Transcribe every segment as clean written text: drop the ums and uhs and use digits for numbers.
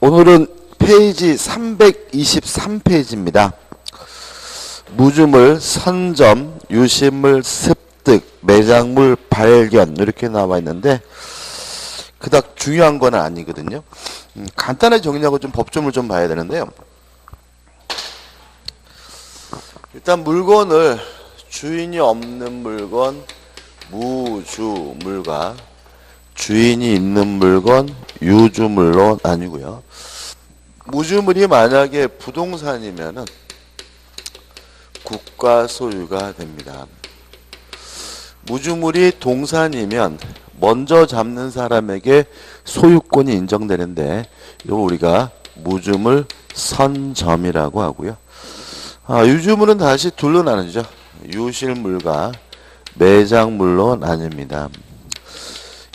오늘은 페이지 323페이지입니다. 무주물, 선점, 유실물, 습득, 매장물, 발견 이렇게 나와 있는데 그닥 중요한 건 아니거든요. 간단하게 정리하고 좀 법조문을 좀 봐야 되는데요. 일단 물건을 주인이 없는 물건 무주물과 주인이 있는 물건 유주물로 나뉘고요. 무주물이 만약에 부동산이면은 국가 소유가 됩니다. 무주물이 동산이면 먼저 잡는 사람에게 소유권이 인정되는데 이걸 우리가 무주물 선점이라고 하고요. 유주물은 다시 둘로 나누죠. 유실물과 매장물로 나뉩니다.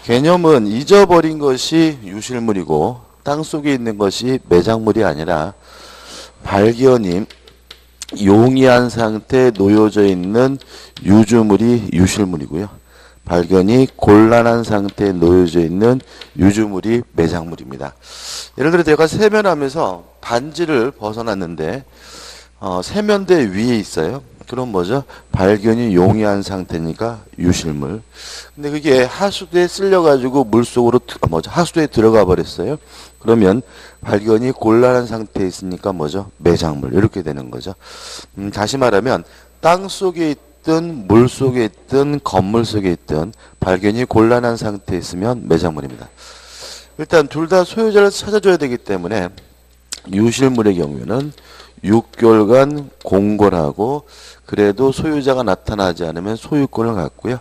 개념은 잊어버린 것이 유실물이고 땅속에 있는 것이 매장물이 아니라 발견이 용이한 상태에 놓여져 있는 유주물이 유실물이고요. 발견이 곤란한 상태에 놓여져 있는 유주물이 매장물입니다. 예를 들어 제가 세면하면서 반지를 벗어났는데 세면대 위에 있어요. 그럼 뭐죠? 발견이 용이한 상태니까 유실물. 근데 그게 하수도에 쓸려가지고 물속으로 하수도에 들어가 버렸어요. 그러면 발견이 곤란한 상태에 있으니까 뭐죠? 매장물. 이렇게 되는 거죠. 다시 말하면 땅 속에 있든 물 속에 있든 건물 속에 있든 발견이 곤란한 상태에 있으면 매장물입니다. 일단 둘 다 소유자를 찾아줘야 되기 때문에 유실물의 경우에는 6개월간 공고를 하고 그래도 소유자가 나타나지 않으면 소유권을 갖고요.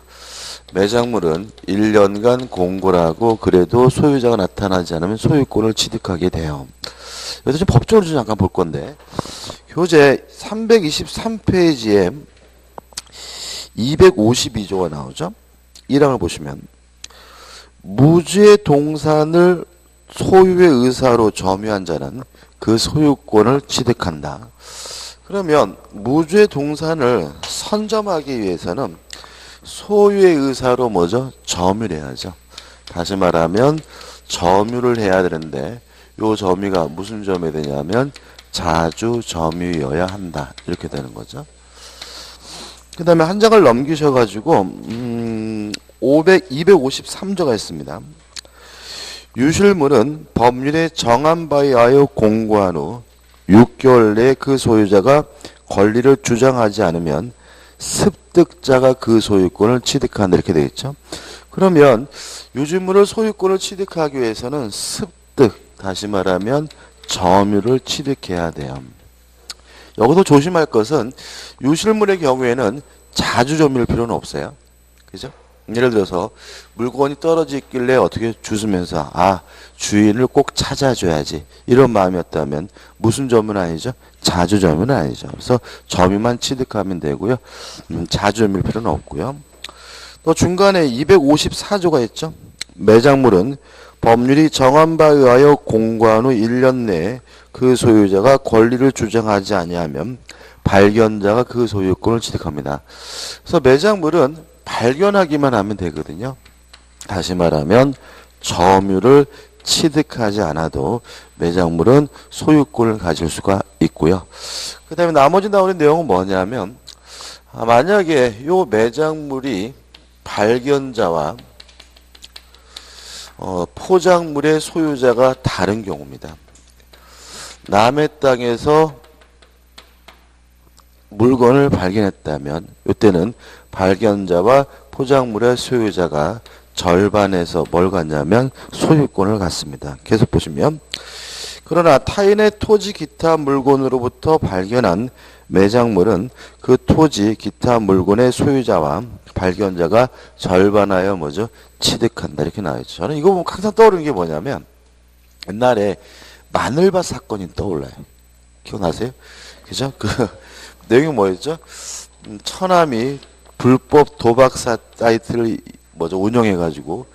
매장물은 1년간 공고를 하고 그래도 소유자가 나타나지 않으면 소유권을 취득하게 돼요. 여기서 좀 법적으로 좀 잠깐 볼 건데 교재 323페이지에 252조가 나오죠. 1항을 보시면 무주의 동산을 소유의 의사로 점유한 자는 그 소유권을 취득한다. 그러면 무주의 동산을 선점하기 위해서는 소유의 의사로 뭐죠? 점유를 해야죠. 다시 말하면 점유를 해야 되는데 요 점유가 무슨 점이 되냐면 자주 점유여야 한다. 이렇게 되는 거죠. 그 다음에 한 장을 넘기셔가지고 253조가 있습니다. 유실물은 법률에 정한 바에 의하여 공고한 후 6개월 내에 그 소유자가 권리를 주장하지 않으면 습득자가 그 소유권을 취득한다. 이렇게 되겠죠. 그러면 유실물을 소유권을 취득하기 위해서는 습득, 다시 말하면 점유를 취득해야 돼요. 여기서 조심할 것은 유실물의 경우에는 자주 점유할 필요는 없어요. 그죠? 예를 들어서 물건이 떨어져 있길래 어떻게 주스면서 주인을 꼭 찾아줘야지 이런 마음이었다면 무슨 점유는 아니죠? 자주 점유는 아니죠. 그래서 점유만 취득하면 되고요. 자주 점유할 필요는 없고요. 또 중간에 254조가 있죠. 매장물은 법률이 정한 바에 의하여 공고한 후 1년 내에 그 소유자가 권리를 주장하지 아니하면 발견자가 그 소유권을 취득합니다. 그래서 매장물은 발견하기만 하면 되거든요. 다시 말하면 점유를 취득하지 않아도 매장물은 소유권을 가질 수가 있고요. 그 다음에 나머지 나오는 내용은 뭐냐면 만약에 요 매장물이 발견자와 포장물의 소유자가 다른 경우입니다. 남의 땅에서 물건을 발견했다면 이때는 발견자와 포장물의 소유자가 절반에서 뭘 갖냐면 소유권을 갖습니다. 계속 보시면 그러나 타인의 토지 기타 물건으로부터 발견한 매장물은 그 토지 기타 물건의 소유자와 발견자가 절반하여 뭐죠? 취득한다. 이렇게 나와있죠. 저는 이거 보면 항상 떠오르는 게 뭐냐면 옛날에 마늘밭 사건이 떠올라요. 기억나세요? 그죠? 그 내용이 뭐였죠? 처남이 불법 도박 사이트를 운영해가지고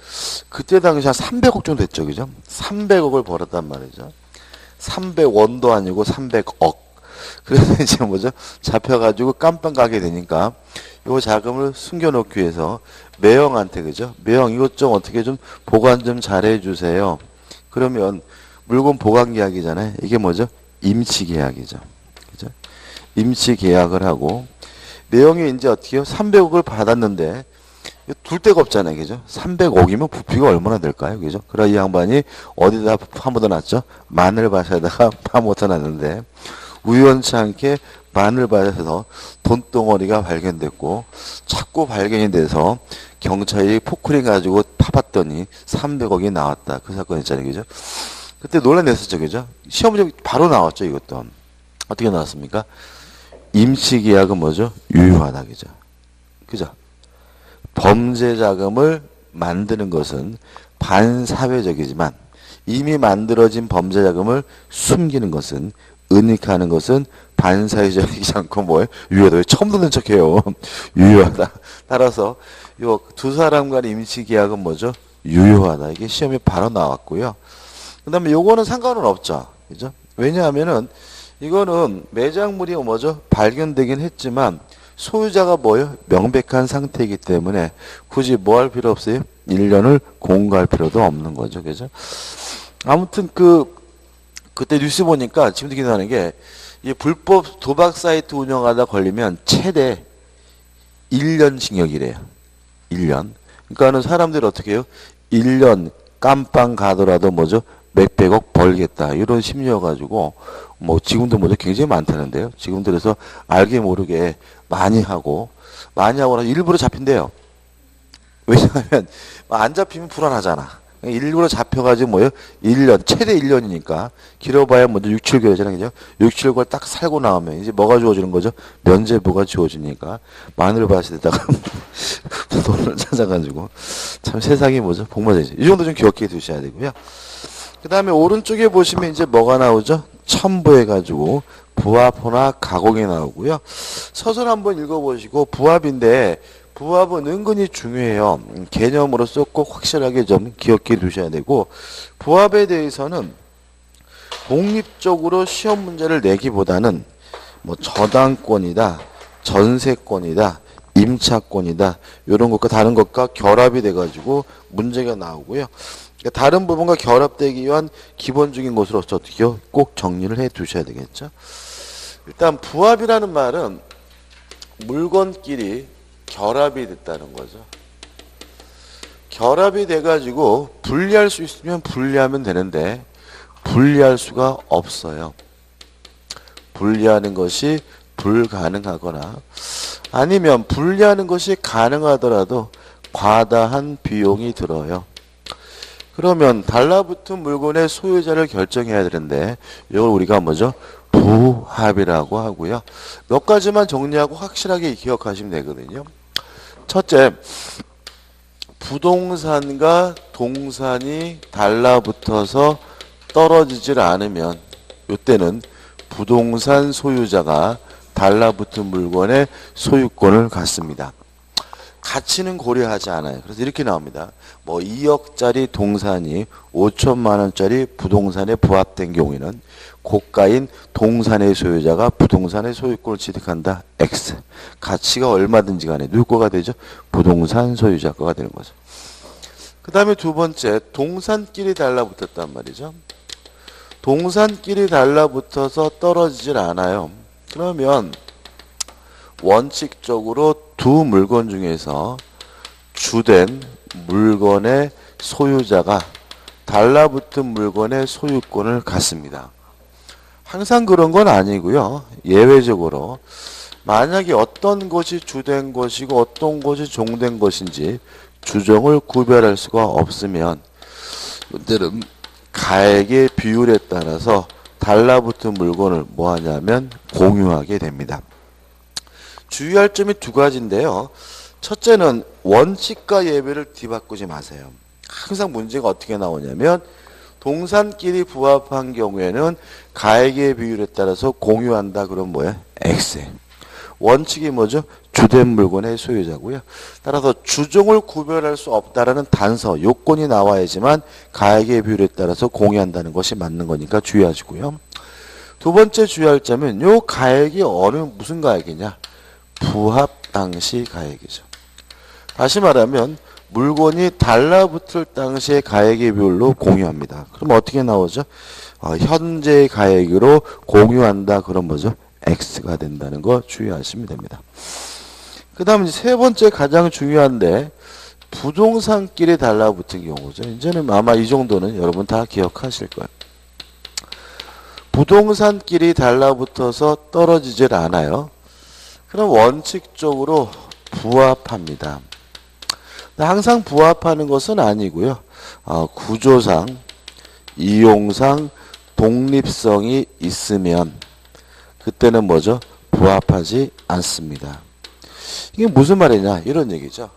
그때 당시 한 300억 정도 됐죠, 그죠? 300억을 벌었단 말이죠. 300원도 아니고 300억. 그래서 이제 잡혀가지고 깜빵 가게 되니까 요 자금을 숨겨놓기 위해서 매형한테, 그죠? 매형 이것 좀 어떻게 좀 보관 좀 잘해 주세요. 그러면 물건 보관 계약이잖아요. 이게 뭐죠? 임치 계약이죠. 그죠? 임치 계약을 하고 내용이 이제 어떻게요? 300억을 받았는데 둘 데가 없잖아요. 그죠? 300억이면 부피가 얼마나 될까요? 그죠? 그래 이 양반이 어디다 파묻어놨죠? 마늘밭에다가 파묻어놨는데 우연치 않게 마늘밭에서 돈덩어리가 발견됐고 자꾸 발견이 돼서 경찰이 포크레인 가지고 파봤더니 300억이 나왔다. 그 사건 있잖아요. 그죠? 그때 논란냈었죠. 그죠? 시험 문제 바로 나왔죠. 이것도. 어떻게 나왔습니까? 임시계약은 뭐죠? 유효하다. 그죠? 그죠? 범죄 자금을 만드는 것은 반사회적이지만 이미 만들어진 범죄 자금을 숨기는 것은 은닉하는 것은 반사회적이지 않고 뭐예요? 유효하다. 처음 듣는 척해요. 유효하다. 따라서 요 두 사람 간의 임시 계약은 뭐죠? 유효하다. 이게 시험에 바로 나왔고요. 그다음에 요거는 상관은 없죠. 그죠? 왜냐하면은 이거는 매장물이 뭐죠? 발견되긴 했지만 소유자가 뭐예요? 명백한 상태이기 때문에 굳이 뭐 할 필요 없어요? 1년을 공고할 필요도 없는 거죠. 그죠? 아무튼 그때 뉴스 보니까 지금도 기억나는 게 이 불법 도박 사이트 운영하다 걸리면 최대 1년 징역이래요. 1년. 그러니까는 사람들이 어떻게 해요? 1년 깜빵 가더라도 뭐죠? 몇백억 벌겠다. 이런 심리여가지고 뭐 지금도 뭐죠? 굉장히 많다는데요. 지금도 그래서 알게 모르게 많이 하고 나서 일부러 잡힌대요. 왜냐하면 안 잡히면 불안하잖아. 일부러 잡혀가지고 뭐요? 1년, 최대 1년이니까 길어봐야 먼저 6, 7개월이잖아요. 그죠? 6, 7개월 딱 살고 나오면 이제 뭐가 주어지는 거죠? 면죄부가 주어지니까 마늘밭에다가 돈을 찾아가지고 참 세상이 뭐죠? 복맞아야지. 이 정도 좀 기억해 두셔야 되고요. 그 다음에 오른쪽에 보시면 이제 뭐가 나오죠? 첨부해가지고 부합호나 가공이 나오고요. 서술 한번 읽어보시고 부합인데 부합은 은근히 중요해요. 개념으로서 꼭 확실하게 좀 기억해 두셔야 되고 부합에 대해서는 독립적으로 시험 문제를 내기보다는 뭐 저당권이다, 전세권이다, 임차권이다 이런 것과 다른 것과 결합이 돼가지고 문제가 나오고요. 다른 부분과 결합되기 위한 기본적인 것으로 어떻게요? 꼭 정리를 해 두셔야 되겠죠. 일단 부합이라는 말은 물건끼리 결합이 됐다는 거죠. 결합이 돼가지고 분리할 수 있으면 분리하면 되는데 분리할 수가 없어요. 분리하는 것이 불가능하거나 아니면 분리하는 것이 가능하더라도 과다한 비용이 들어요. 그러면 달라붙은 물건의 소유자를 결정해야 되는데 이걸 우리가 뭐죠? 부합이라고 하고요. 몇 가지만 정리하고 확실하게 기억하시면 되거든요. 첫째, 부동산과 동산이 달라붙어서 떨어지질 않으면 이때는 부동산 소유자가 달라붙은 물건의 소유권을 갖습니다. 가치는 고려하지 않아요. 그래서 이렇게 나옵니다. 뭐 2억짜리 동산이 5천만 원짜리 부동산에 부합된 경우에는 고가인 동산의 소유자가 부동산의 소유권을 취득한다. X. 가치가 얼마든지 간에 누구 거가 되죠? 부동산 소유자 거가 되는 거죠. 그 다음에 두 번째, 동산끼리 달라붙었단 말이죠. 동산끼리 달라붙어서 떨어지질 않아요. 그러면 원칙적으로 두 물건 중에서 주된 물건의 소유자가 달라붙은 물건의 소유권을 갖습니다. 항상 그런 건 아니고요. 예외적으로 만약에 어떤 것이 주된 것이고 어떤 것이 종된 것인지 주종을 구별할 수가 없으면 이때는 가액의 비율에 따라서 달라붙은 물건을 뭐 하냐면 공유하게 됩니다. 주의할 점이 두 가지인데요. 첫째는 원칙과 예외를 뒤바꾸지 마세요. 항상 문제가 어떻게 나오냐면 동산끼리 부합한 경우에는 가액의 비율에 따라서 공유한다. 그럼 뭐야? X. 원칙이 뭐죠? 주된 물건의 소유자고요. 따라서 주종을 구별할 수 없다라는 단서, 요건이 나와야지만 가액의 비율에 따라서 공유한다는 것이 맞는 거니까 주의하시고요. 두 번째 주의할 점은 요 가액이 무슨 가액이냐? 부합 당시 가액이죠. 다시 말하면 물건이 달라붙을 당시의 가액의 비율로 공유합니다. 그럼 어떻게 나오죠? 현재 가액으로 공유한다. 그럼 뭐죠? X가 된다는 거 주의하시면 됩니다. 그 다음 세 번째 가장 중요한데 부동산끼리 달라붙은 경우죠. 이제는 아마 이 정도는 여러분 다 기억하실 거예요. 부동산끼리 달라붙어서 떨어지질 않아요. 그럼 원칙적으로 부합합니다. 항상 부합하는 것은 아니고요. 구조상, 이용상, 독립성이 있으면 그때는 뭐죠? 부합하지 않습니다. 이게 무슨 말이냐? 이런 얘기죠.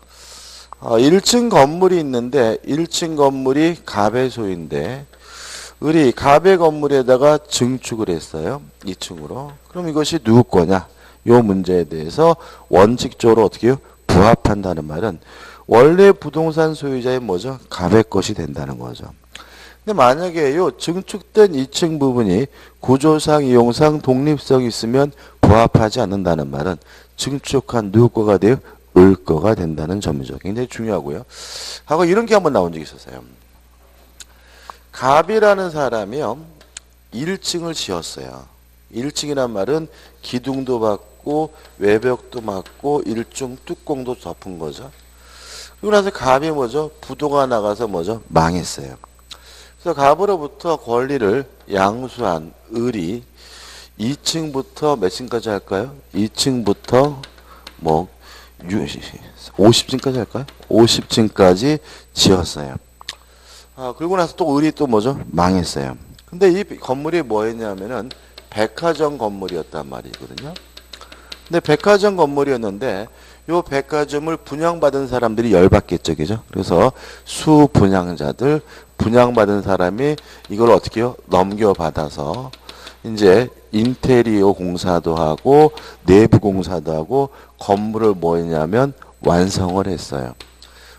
1층 건물이 있는데 1층 건물이 갑의 소유인데 을이 갑의 건물에다가 증축을 했어요. 2층으로. 그럼 이것이 누구 거냐? 요 문제에 대해서 원칙적으로 어떻게 해요? 부합한다는 말은 원래 부동산 소유자의 뭐죠? 갑의 것이 된다는 거죠. 근데 만약에 요 증축된 2층 부분이 구조상, 이용상, 독립성이 있으면 부합하지 않는다는 말은 증축한 누구 거가 돼요? 을 거가 된다는 점이죠. 굉장히 중요하고요. 하고 이런 게 한번 나온 적이 있었어요. 갑이라는 사람이요. 1층을 지었어요. 1층이란 말은 기둥도 받고 외벽도 맞고 1층 뚜껑도 덮은 거죠. 그리고 나서 갑이 뭐죠? 부도가 나가서 뭐죠? 망했어요. 그래서 갑으로부터 권리를 양수한 을이 2층부터 몇 층까지 할까요? 2층부터 뭐 50층까지 할까요? 50층까지 지었어요. 그리고 나서 또 을이 또 뭐죠? 망했어요. 근데 이 건물이 뭐였냐면은 백화점 건물이었단 말이거든요. 근데 백화점 건물이었는데 요 백화점을 분양받은 사람들이 열받겠죠, 그죠? 그래서 수분양자들, 분양받은 사람이 이걸 어떻게 해요? 넘겨받아서 이제 인테리어 공사도 하고 내부 공사도 하고 건물을 뭐 했냐면 완성을 했어요.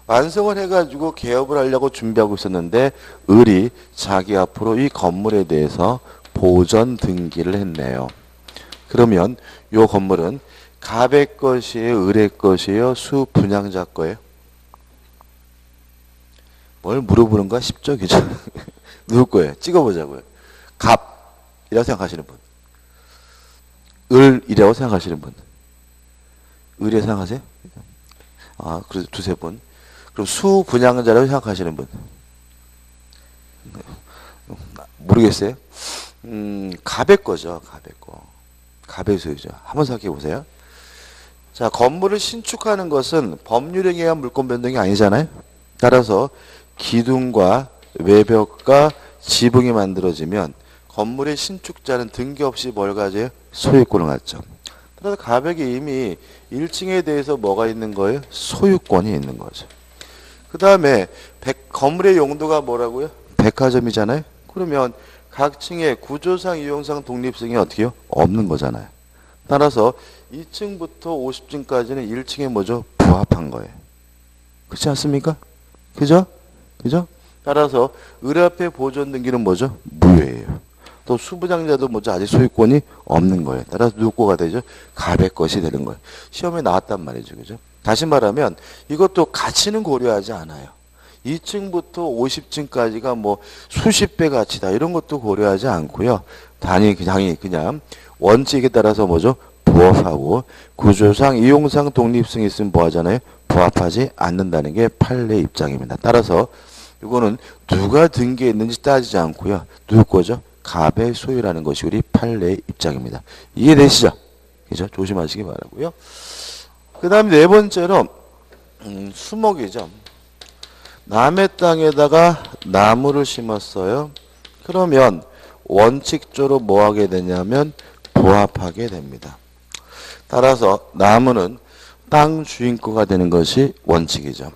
완성을 해가지고 개업을 하려고 준비하고 있었는데 을이 자기 앞으로 이 건물에 대해서 보전 등기를 했네요. 그러면 이 건물은 갑의 것이에요? 을의 것이에요? 수분양자 거예요? 뭘 물어보는 거야? 쉽죠? 그죠? 누구 거예요? 찍어보자고요. 갑이라고 생각하시는 분. 을이라고 생각하시는 분. 을이라고 생각하세요? 그래서 두세 분. 그럼 수분양자라고 생각하시는 분. 모르겠어요? 갑의 거죠. 갑의 거. 갑의 소유죠. 한번 생각해 보세요. 자, 건물을 신축하는 것은 법률에 의한 물권 변동이 아니잖아요. 따라서 기둥과 외벽과 지붕이 만들어지면 건물의 신축자는 등기 없이 뭘 가져요? 소유권을 갖죠. 따라서 갑에게 이미 1층에 대해서 뭐가 있는 거예요? 소유권이 있는 거죠. 그 다음에 건물의 용도가 뭐라고요? 백화점이잖아요. 그러면 각 층의 구조상, 이용상, 독립성이 어떻게 해요? 없는 거잖아요. 따라서 2층부터 50층까지는 1층에 뭐죠? 부합한 거예요. 그렇지 않습니까? 그죠? 그죠? 따라서 을 앞에 보존 등기는 뭐죠? 무효예요. 또 수분양자도 뭐죠? 아직 소유권이 없는 거예요. 따라서 누구 거가 되죠? 갑의 것이 되는 거예요. 시험에 나왔단 말이죠. 그죠? 다시 말하면 이것도 가치는 고려하지 않아요. 2층부터 50층까지가 뭐 수십 배 가치다 이런 것도 고려하지 않고요. 단위 그냥 원칙에 따라서 뭐죠? 부합하고 구조상, 이용상, 독립성이 있으면 뭐 하잖아요? 부합하지 않는다는 게 판례 입장입니다. 따라서 이거는 누가 등기했는지 따지지 않고요. 누구 거죠? 갑의 소유라는 것이 우리 판례 입장입니다. 이해되시죠? 그죠? 조심하시기 바라고요. 그 다음에 네 번째로 수목이죠. 남의 땅에다가 나무를 심었어요. 그러면 원칙적으로 뭐 하게 되냐면 부합하게 됩니다. 따라서 나무는 땅 주인거가 되는 것이 원칙이죠.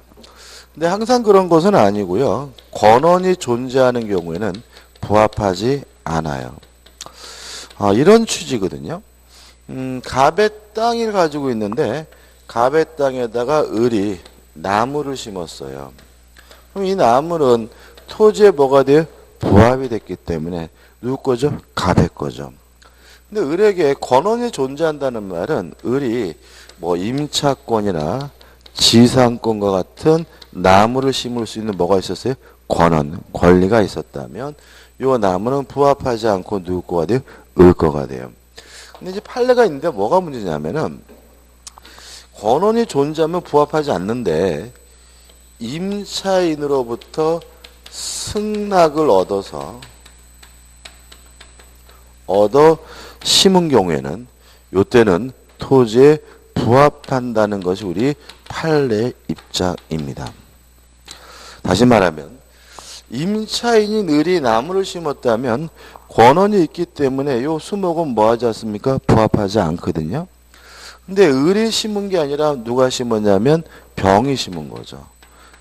근데 항상 그런 것은 아니고요. 권원이 존재하는 경우에는 부합하지 않아요. 이런 취지거든요. 갑의 땅을 가지고 있는데 갑의 땅에다가 을이 나무를 심었어요. 그럼 이 나무는 토지에 뭐가 돼요? 부합이 됐기 때문에 누구 거죠? 갑의 거죠. 근데 을에게 권원이 존재한다는 말은 을이 뭐 임차권이나 지상권과 같은 나무를 심을 수 있는 뭐가 있었어요? 권한, 권리가 있었다면 요 나무는 부합하지 않고 누구 거가 돼요? 을 거가 돼요. 근데 이제 판례가 있는데 뭐가 문제냐면은 권한이 존재하면 부합하지 않는데 임차인으로부터 승낙을 얻어 심은 경우에는 요때는 토지에 부합한다는 것이 우리 판례의 입장입니다. 다시 말하면 임차인이 늘이 나무를 심었다면 권한이 있기 때문에 요 수목은 뭐하지 않습니까? 부합하지 않거든요. 근데 을이 심은 게 아니라 누가 심었냐면 병이 심은 거죠.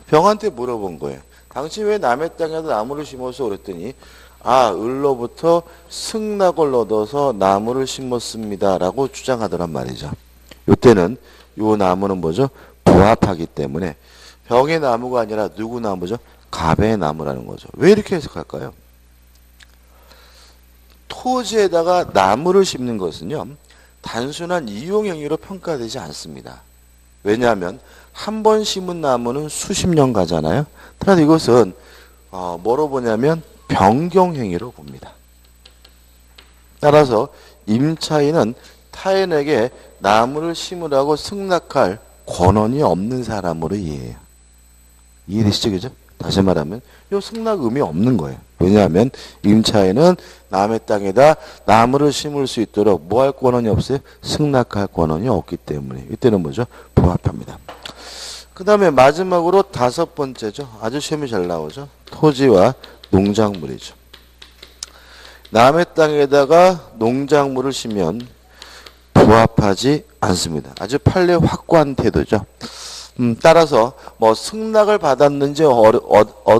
병한테 물어본 거예요. 당신 왜 남의 땅에다 나무를 심어서 그랬더니 을로부터 승낙을 얻어서 나무를 심었습니다 라고 주장하더란 말이죠. 이때는 요 나무는 뭐죠? 부합하기 때문에 병의 나무가 아니라 누구 나무죠? 갑의 나무라는 거죠. 왜 이렇게 해석할까요? 토지에다가 나무를 심는 것은요, 단순한 이용행위로 평가되지 않습니다. 왜냐하면 한 번 심은 나무는 수십 년 가잖아요. 따라서 이것은 뭐로 보냐면 변경행위로 봅니다. 따라서 임차인은 타인에게 나무를 심으라고 승낙할 권한이 없는 사람으로 이해해요. 이해되시죠? 그죠? 다시 말하면 이 승낙 의미 없는 거예요. 왜냐하면 임차인은 남의 땅에다 나무를 심을 수 있도록 뭐 할 권한이 없어요? 승낙할 권한이 없기 때문에 이때는 뭐죠? 부합합니다. 그 다음에 마지막으로 다섯 번째죠. 아주 시험이 잘 나오죠. 토지와 농작물이죠. 남의 땅에다가 농작물을 심으면 부합하지 않습니다. 아주 판례 확고한 태도죠. 따라서 뭐 승낙을 받았는지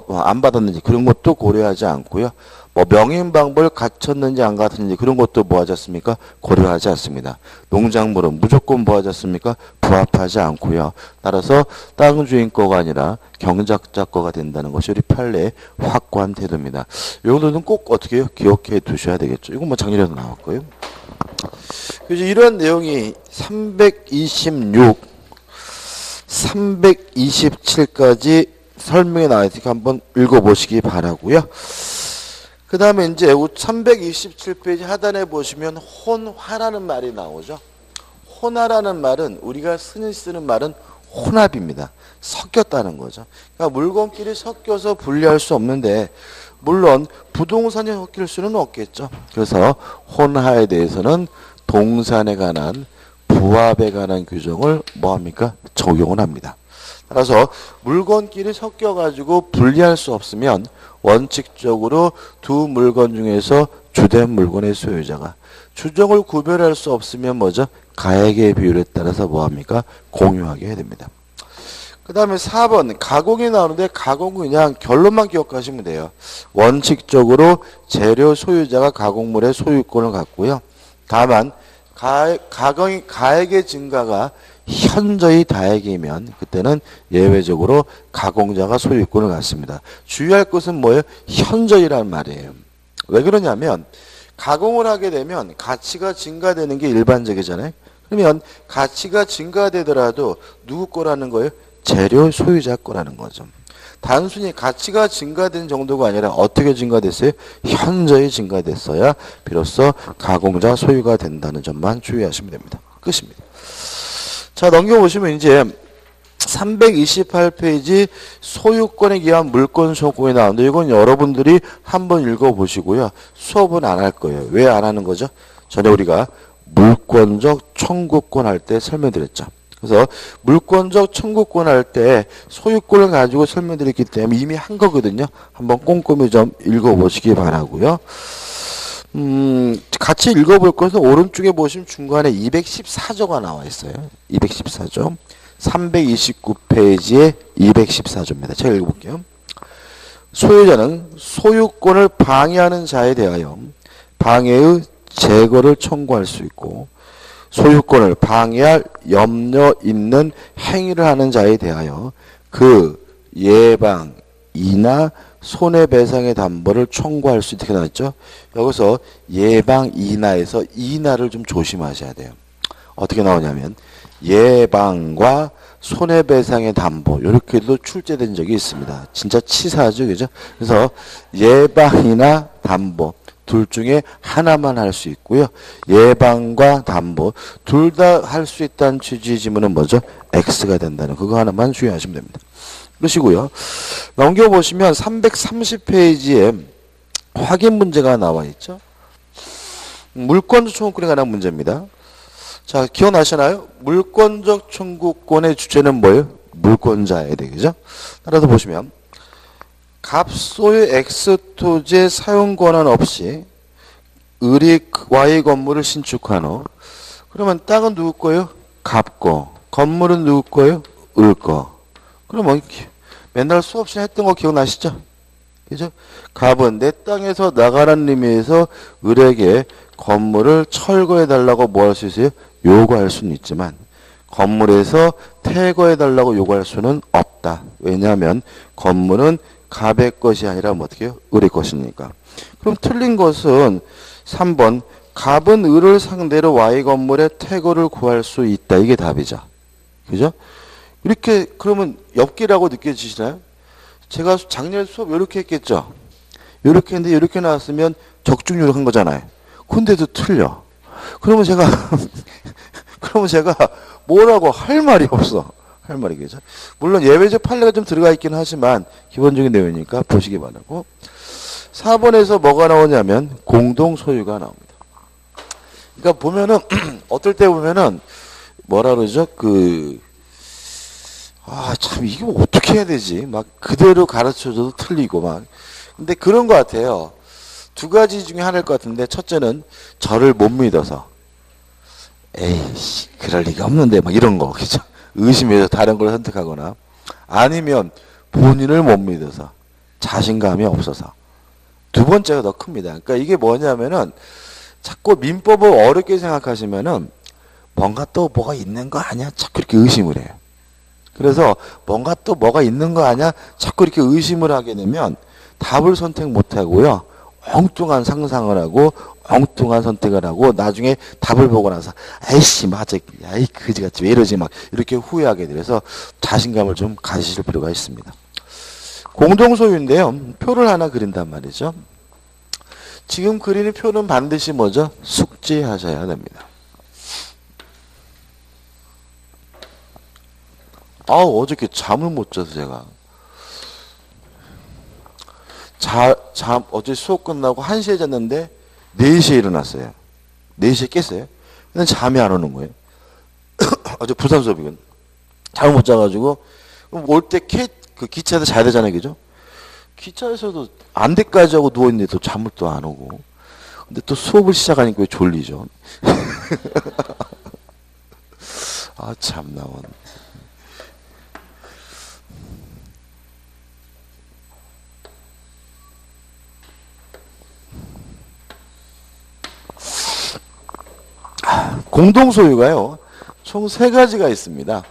안 받았는지 그런 것도 고려하지 않고요. 뭐 명인방법을 갖췄는지 안 갖췄는지 그런 것도 뭐하지 않습니까? 고려하지 않습니다. 농작물은 무조건 뭐하지 않습니까? 부합하지 않고요. 따라서 땅 주인 거가 아니라 경작자 거가 된다는 것이 우리 판례의 확고한 태도입니다. 이 정도는 꼭 어떻게 해요? 기억해 두셔야 되겠죠. 이건 뭐 작년에도 나왔고요. 그래서 이런 내용이 326, 327까지 설명이 나와 있으니까 한번 읽어보시기 바라고요. 그 다음에 이제 327페이지 하단에 보시면 혼화라는 말이 나오죠. 혼화라는 말은 우리가 흔히 쓰는 말은 혼합입니다. 섞였다는 거죠. 그러니까 물건끼리 섞여서 분리할 수 없는데 물론 부동산이 섞일 수는 없겠죠. 그래서 혼화에 대해서는 동산에 관한 부합에 관한 규정을 뭐합니까? 적용을 합니다. 따라서 물건끼리 섞여가지고 분리할 수 없으면 원칙적으로 두 물건 중에서 주된 물건의 소유자가 주정을 구별할 수 없으면 뭐죠? 가액의 비율에 따라서 뭐합니까? 공유하게 해야 됩니다. 그 다음에 4번 가공이 나오는데 가공은 그냥 결론만 기억하시면 돼요. 원칙적으로 재료 소유자가 가공물의 소유권을 갖고요. 다만 가액의 증가가 현저히 다액이면 그때는 예외적으로 가공자가 소유권을 갖습니다. 주의할 것은 뭐예요? 현저히란 말이에요. 왜 그러냐면 가공을 하게 되면 가치가 증가되는 게 일반적이잖아요. 그러면 가치가 증가되더라도 누구 거라는 거예요? 재료 소유자 거라는 거죠. 단순히 가치가 증가된 정도가 아니라 어떻게 증가됐어요? 현저히 증가됐어야 비로소 가공자 소유가 된다는 점만 주의하시면 됩니다. 끝입니다. 자, 넘겨보시면 이제 328페이지 소유권에 기한 물권 소유권이 나오는데 이건 여러분들이 한번 읽어보시고요. 수업은 안 할 거예요. 왜 안 하는 거죠? 전에 우리가 물권적 청구권 할 때 설명드렸죠. 그래서 물권적 청구권 할 때 소유권을 가지고 설명드렸기 때문에 이미 한 거거든요. 한번 꼼꼼히 좀 읽어보시기 바라고요. 같이 읽어볼 것은 오른쪽에 보시면 중간에 214조가 나와 있어요. 214조. 329페이지에 214조입니다. 제가 읽어볼게요. 소유자는 소유권을 방해하는 자에 대하여 방해의 제거를 청구할 수 있고 소유권을 방해할 염려 있는 행위를 하는 자에 대하여 그 예방이나 손해배상의 담보를 청구할 수 있게 나왔죠. 여기서 예방이나에서 이나를 좀 조심하셔야 돼요. 어떻게 나오냐면 예방과 손해배상의 담보 이렇게도 출제된 적이 있습니다. 진짜 치사하죠, 그죠? 그래서 예방이나 담보 둘 중에 하나만 할 수 있고요. 예방과 담보 둘 다 할 수 있다는 취지의 지문은 뭐죠? X가 된다는 그거 하나만 주의하시면 됩니다. 그러시고요. 넘겨보시면 330페이지에 확인 문제가 나와 있죠. 물권적 청구권에 관한 문제입니다. 자, 기억나시나요? 물권적 청구권의 주체는 뭐예요? 물권자에 되겠죠? 따라서 보시면 갑소유 X토지의 사용 권한 없이 을이 Y 건물을 신축한 후 그러면 땅은 누구 거예요? 갑 거. 건물은 누구 거예요? 을 거. 그러면 맨날 수업 시간에 했던 거 기억나시죠? 그죠? 갑은 내 땅에서 나가라는 의미에서 을에게 건물을 철거해달라고 뭐 할 수 있어요? 요구할 수는 있지만 건물에서 퇴거해달라고 요구할 수는 없다. 왜냐하면 건물은 갑의 것이 아니라 뭐 어떻게 해요? 을의 것이니까. 그럼 틀린 것은 3번 갑은 을을 상대로 Y 건물의 퇴거를 구할 수 있다. 이게 답이죠. 그죠? 이렇게 그러면 엽기라고 느껴지시나요? 제가 작년 수업 이렇게 했겠죠? 이렇게 했는데 이렇게 나왔으면 적중률한 거잖아요. 근데도 틀려. 그러면 제가 그러면 제가 뭐라고 할 말이 없어. 할 말이겠죠. 물론 예외적 판례가 좀 들어가 있긴 하지만 기본적인 내용이니까 보시기 바라고. 4번에서 뭐가 나오냐면 공동 소유가 나옵니다. 그러니까 보면은 어떨 때 보면은 뭐라 그러죠? 참 이게 뭐 어떻게 해야 되지? 막 그대로 가르쳐줘도 틀리고 막. 근데 그런 것 같아요. 두 가지 중에 하나일 것 같은데 첫째는 저를 못 믿어서 에이씨 그럴 리가 없는데 막 이런 거 그죠? 의심해서 다른 걸 선택하거나 아니면 본인을 못 믿어서 자신감이 없어서 두 번째가 더 큽니다. 그러니까 이게 뭐냐면은 자꾸 민법을 어렵게 생각하시면은 뭔가 또 뭐가 있는 거 아니야? 자꾸 이렇게 의심을 해요. 그래서 뭔가 또 뭐가 있는 거 아니야? 자꾸 이렇게 의심을 하게 되면 답을 선택 못 하고요. 엉뚱한 상상을 하고 엉뚱한 선택을 하고 나중에 답을 보고 나서 아이씨 맞아 야이 그지같이 왜 이러지 막 이렇게 후회하게 돼서 자신감을 좀 가지실 필요가 있습니다. 공동소유인데요. 표를 하나 그린단 말이죠. 지금 그리는 표는 반드시 뭐죠? 숙지하셔야 됩니다. 어저께 잠을 못 자서 제가 어제 수업 끝나고 1시에 잤는데 4시에 일어났어요. 4시에 깼어요. 근데 잠이 안 오는 거예요. 어제 부산 수업이거든. 잠을 못 자가지고 올 때 기차에서 자야 되잖아요. 그죠? 기차에서도 안 돼까지 하고 누워있는데 또 잠을 또 안 오고. 근데 또 수업을 시작하니까 왜 졸리죠? 참나. 공동소유가요. 총 3가지가 있습니다.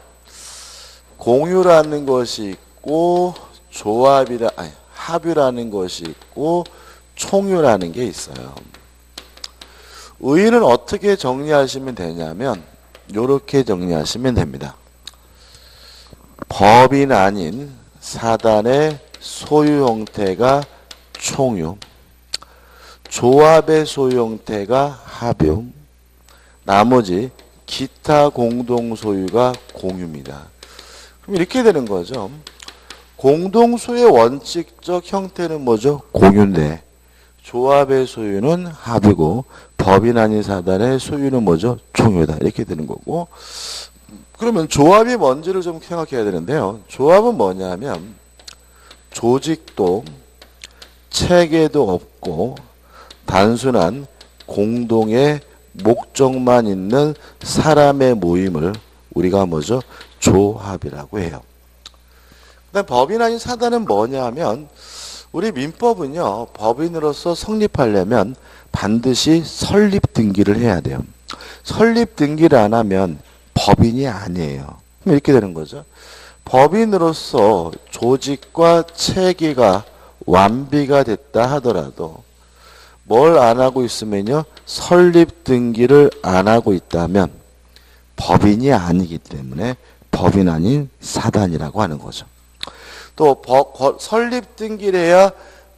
공유라는 것이 있고 합유라는 것이 있고 총유라는 게 있어요. 의의는 어떻게 정리하시면 되냐면 이렇게 정리하시면 됩니다. 법인 아닌 사단의 소유 형태가 총유, 조합의 소유 형태가 합유, 나머지 기타 공동소유가 공유입니다. 그럼 이렇게 되는 거죠. 공동소유의 원칙적 형태는 뭐죠? 공유인데 조합의 소유는 합이고 법인 아닌 사단의 소유는 뭐죠? 총유다. 이렇게 되는 거고 그러면 조합이 뭔지를 좀 생각해야 되는데요. 조합은 뭐냐면 조직도 체계도 없고 단순한 공동의 목적만 있는 사람의 모임을 우리가 뭐죠? 조합이라고 해요. 그다음 법인 아닌 사단은 뭐냐 하면 우리 민법은요. 법인으로서 성립하려면 반드시 설립 등기를 해야 돼요. 설립 등기를 안 하면 법인이 아니에요. 그럼 이렇게 되는 거죠. 법인으로서 조직과 체계가 완비가 됐다 하더라도 뭘 안 하고 있으면요. 설립 등기를 안 하고 있다면 법인이 아니기 때문에 법인 아닌 사단이라고 하는 거죠. 또 설립 등기를 해야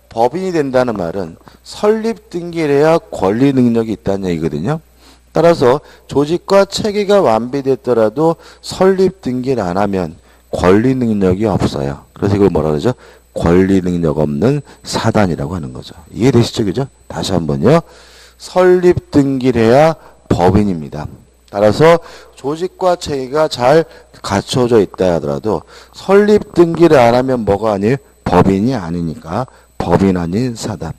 법인이 된다는 말은 설립 등기를 해야 권리 능력이 있다는 얘기거든요. 따라서 조직과 체계가 완비됐더라도 설립 등기를 안 하면 권리 능력이 없어요. 그래서 이걸 뭐라 그러죠? 권리 능력 없는 사단이라고 하는 거죠. 이해되시죠? 그죠? 다시 한번요. 설립 등기를 해야 법인입니다. 따라서 조직과 체계가 잘 갖춰져 있다 하더라도 설립 등기를 안 하면 뭐가 아니에요? 법인이 아니니까 법인 아닌 사단.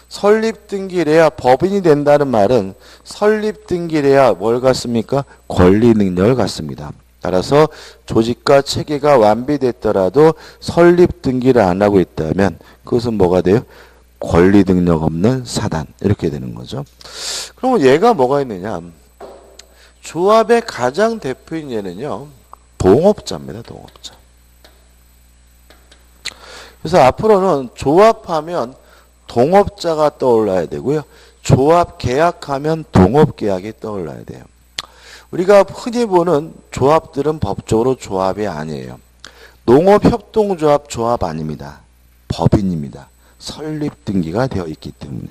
설립 등기를 해야 법인이 된다는 말은 설립 등기를 해야 뭘 갖습니까? 권리 능력을 갖습니다. 따라서 조직과 체계가 완비됐더라도 설립 등기를 안 하고 있다면 그것은 뭐가 돼요? 권리 능력 없는 사단. 이렇게 되는 거죠. 그러면 얘가 뭐가 있느냐? 조합의 가장 대표인 예는요. 동업자입니다. 동업자. 그래서 앞으로는 조합하면 동업자가 떠올라야 되고요. 조합 계약하면 동업 계약이 떠올라야 돼요. 우리가 흔히 보는 조합들은 법적으로 조합이 아니에요. 농업협동조합 조합 아닙니다. 법인입니다. 설립 등기가 되어 있기 때문에.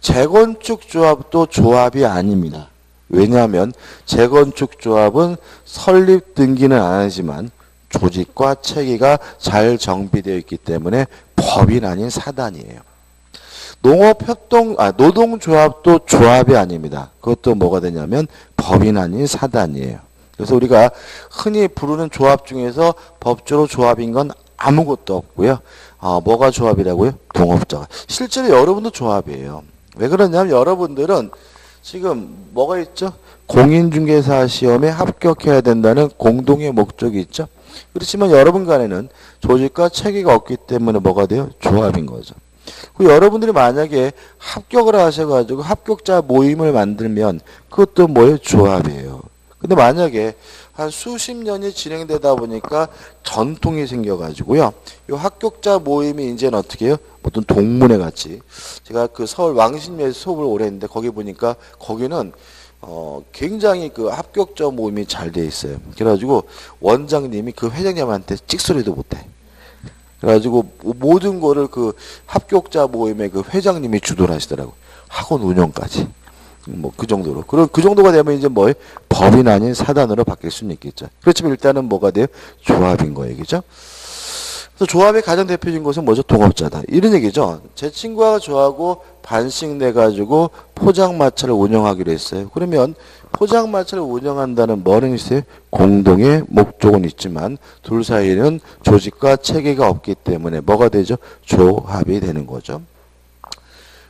재건축 조합도 조합이 아닙니다. 왜냐하면 재건축 조합은 설립 등기는 안 하지만 조직과 체계가 잘 정비되어 있기 때문에 법인 아닌 사단이에요. 노동조합도 조합이 아닙니다. 그것도 뭐가 되냐면 법인 아닌 사단이에요. 그래서 우리가 흔히 부르는 조합 중에서 법적으로 조합인 건 아무것도 없고요. 뭐가 조합이라고요? 동업자가. 실제로 여러분도 조합이에요. 왜 그러냐면 여러분들은 지금 뭐가 있죠? 공인중개사 시험에 합격해야 된다는 공동의 목적이 있죠. 그렇지만 여러분 간에는 조직과 체계가 없기 때문에 뭐가 돼요? 조합인 거죠. 여러분들이 만약에 합격을 하셔가지고 합격자 모임을 만들면 그것도 뭐예요? 조합이에요. 근데 만약에 한 수십 년이 진행되다 보니까 전통이 생겨가지고요. 이 합격자 모임이 이제는 어떻게 해요? 어떤 동문회 같이. 제가 그 서울 왕십리에서 수업을 오래 했는데 거기 보니까 거기는 굉장히 그 합격자 모임이 잘 돼 있어요. 그래가지고 원장님이 그 회장님한테 찍소리도 못해. 그래가지고 모든 거를 그 합격자 모임의 그 회장님이 주도를 하시더라고. 학원 운영까지. 뭐 그 정도로. 그럼 그 정도가 되면 이제 뭐예요? 법인 아닌 사단으로 바뀔 수는 있겠죠. 그렇지만 일단은 뭐가 돼요? 조합인 거예요. 그죠? 그래서 조합의 가장 대표적인 것은 뭐죠? 동업자다. 이런 얘기죠. 제 친구가 저하고 반씩 내가지고 포장마차를 운영하기로 했어요. 그러면 포장마차를 운영한다는 뭐는 있어요? 공동의 목적은 있지만 둘 사이에는 조직과 체계가 없기 때문에 뭐가 되죠? 조합이 되는 거죠.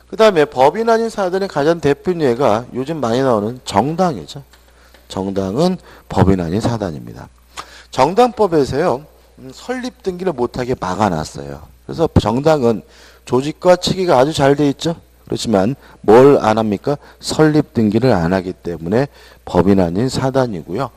그 다음에 법인 아닌 사단의 가장 대표적인 예가 요즘 많이 나오는 정당이죠. 정당은 법인 아닌 사단입니다. 정당법에서요. 설립 등기를 못하게 막아놨어요. 그래서 정당은 조직과 체계가 아주 잘 돼 있죠. 그렇지만 뭘 안 합니까? 설립 등기를 안 하기 때문에 법인 아닌 사단이고요.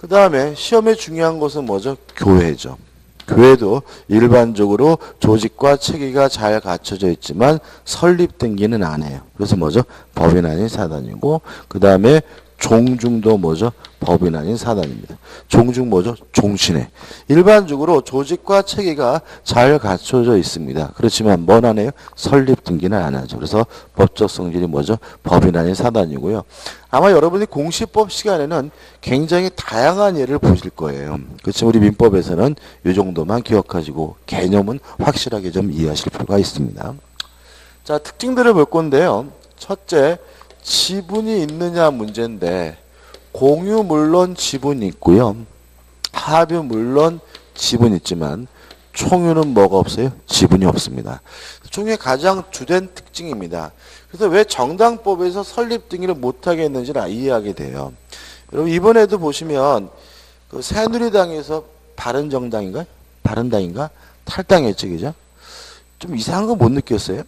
그 다음에 시험에 중요한 것은 뭐죠? 교회죠. 교회도 일반적으로 조직과 체계가 잘 갖춰져 있지만 설립 등기는 안 해요. 그래서 뭐죠? 법인 아닌 사단이고 그 다음에 종중도 뭐죠? 법인 아닌 사단입니다. 종중 뭐죠? 종신회. 일반적으로 조직과 체계가 잘 갖춰져 있습니다. 그렇지만 뭘 안 해요? 설립 등기는 안 하죠. 그래서 법적 성질이 뭐죠? 법인 아닌 사단이고요. 아마 여러분이 공시법 시간에는 굉장히 다양한 예를 보실 거예요. 그렇지만 우리 민법에서는 이 정도만 기억하시고 개념은 확실하게 좀 이해하실 필요가 있습니다. 자, 특징들을 볼 건데요. 첫째, 지분이 있느냐 문제인데 공유 물론 지분이 있고요. 합유 물론 지분이 있지만 총유는 뭐가 없어요? 지분이 없습니다. 총유의 가장 주된 특징입니다. 그래서 왜 정당법에서 설립 등기를 못하게 했는지를 이해하게 돼요. 여러분 이번에도 보시면 그 새누리당에서 바른정당인가? 바른당인가? 탈당했죠. 그죠? 좀 이상한 거 못 느꼈어요?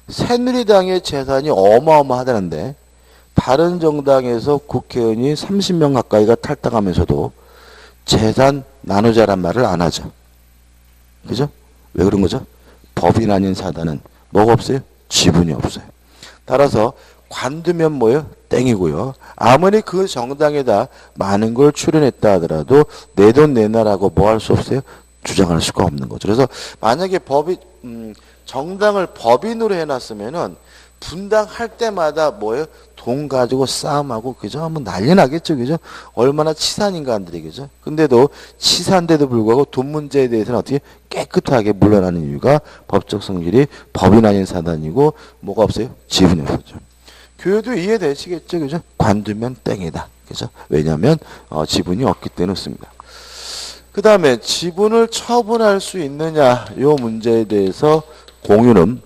새누리당의 재산이 어마어마하다는데 바른정당에서 국회의원이 30명 가까이가 탈당하면서도 재산 나누자란 말을 안 하죠. 그죠? 왜 그런 거죠? 법인 아닌 사단은 뭐가 없어요? 지분이 없어요. 따라서 관두면 뭐예요? 땡이고요. 아무리 그 정당에다 많은 걸 출연했다 하더라도 내 돈 내놔라고 뭐 할 수 없어요? 주장할 수가 없는 거죠. 그래서 만약에 정당을 법인으로 해놨으면은 분당할 때마다 뭐예요? 돈 가지고 싸움하고 그죠? 뭐 난리 나겠죠, 그죠? 얼마나 치산 인간들이 그죠? 근데도 치산데도 불구하고 돈 문제에 대해서는 어떻게 깨끗하게 물러나는 이유가 법적 성질이 법인 아닌 사단이고 뭐가 없어요? 지분이 없었죠. 교회도 이해되시겠죠, 그죠? 관두면 땡이다, 그죠? 왜냐하면 지분이 없기 때문에 없습니다. 그 다음에 지분을 처분할 수 있느냐 요 문제에 대해서 공유는